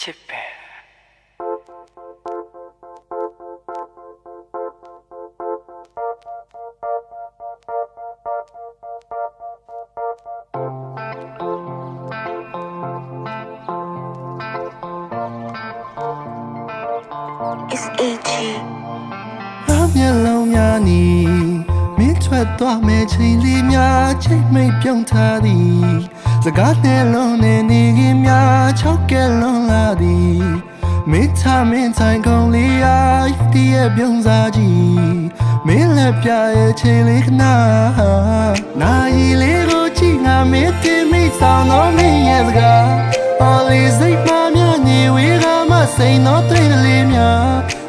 ချစ်ပဲမျက်လုံးများနီမင်းထွက်သွားမဲ့ချိန်လေးများချိန်မိတ်ပြုံးထားသည်စကားနဲ့လုံးနဲ့နေခင်များချောက်ကဲလွန်လာသည်မင်းထားမင်းတိုင်းကုန်လေးအားတည်းရဲ့ပြုံးစားကြည့်မင်းလက်ပြရဲ့ချိန်လေးခဏနာရီလေးကိုကြည့်ငါမင်းတင်မိဆောင်တော့မင်းရဲ့စကား Always စိတ်မှများနေဝေးကမှစိန်တော့တွေ့လေးများ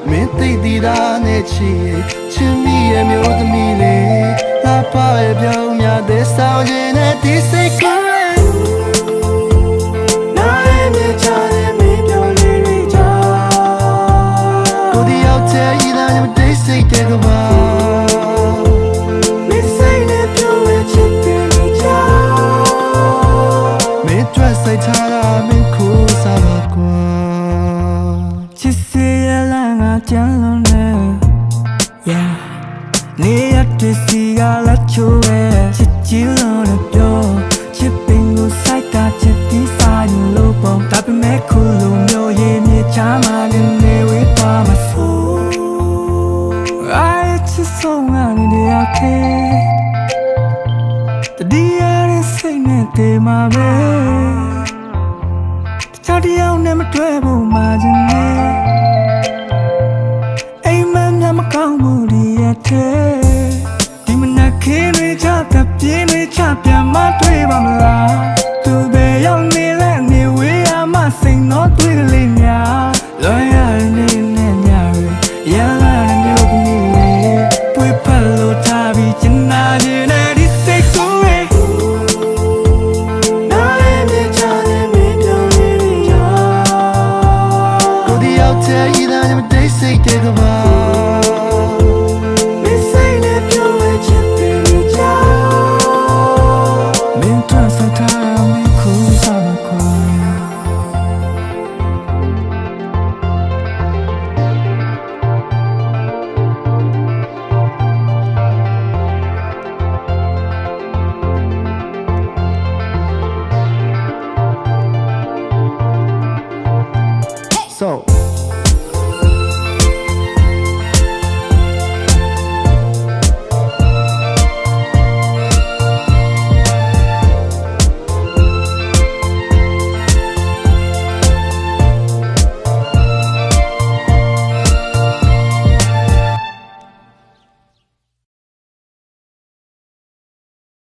မင်းသိတည်တာနဲ့ချစ်မိရဲ့မျိုးသမီးလေးငါပါရဲ့ပြောင်းများတဲ့ဆောင်ခြင်းနဲ့ဒီစိတ်ကိုနားရဲ့မြချတဲ့မင်းပြောင်းလေးတွေကြောင့်ကိုဒီရောက်တဲ့ဤသားနဲ့ဒီစိတ်တဲ့ကဘာမင်းစိတ်နဲ့ပြောင်းရဲ့ချစ်တဲ့ကြောင့်မင်းတွေ့စိတ်ထားတာမင်းကိုစားပါကွာချစ်စေရလာငါကြမ်းလုံးနဲ့ Yeah နေရတဲ့စီကလာချိုးပဲချစ်ကြည့်လို့လည်းပြောချစ်ပင်ကိုစိုက်ကချစ်တီးစားရင်လို့ပေါ့ဒါပေမဲ့ခုလိုမျိုးရဲ့မြေချာမှလည်းနေဝေးသွားမှာဆိုI just so many day okay တဒီရတဲ့စိတ်နဲ့တည်မှာပဲတခြားတယောက်နဲ့မတွေ့ဘူးမှချင်နေအိမ်မက်များမကောင်းဘူးဒီရဲ့ဒီမနက်ခင်းတွေချတပ်ပြင်းတွေချပြန်မတွေ့ပါမလားသူပဲရောက်နေလဲနေဝေးရမှစိန်တော့တွေ့ကလေးများလွန်ရနေနဲ့ညရရလာတဲ့မျိုးကလေးတွေ့ဖက်လို့ထားပြီးချင်နာခြင်းနဲ့ဒီစိတ်ကိုနားရဲ့မြချတဲ့မင်းပြောင်းလေးကြောင့်ကိုဒီရောက်တဲ့ဤသားနဲ့မတိတ်စိတ်တဲ့ကဘာSo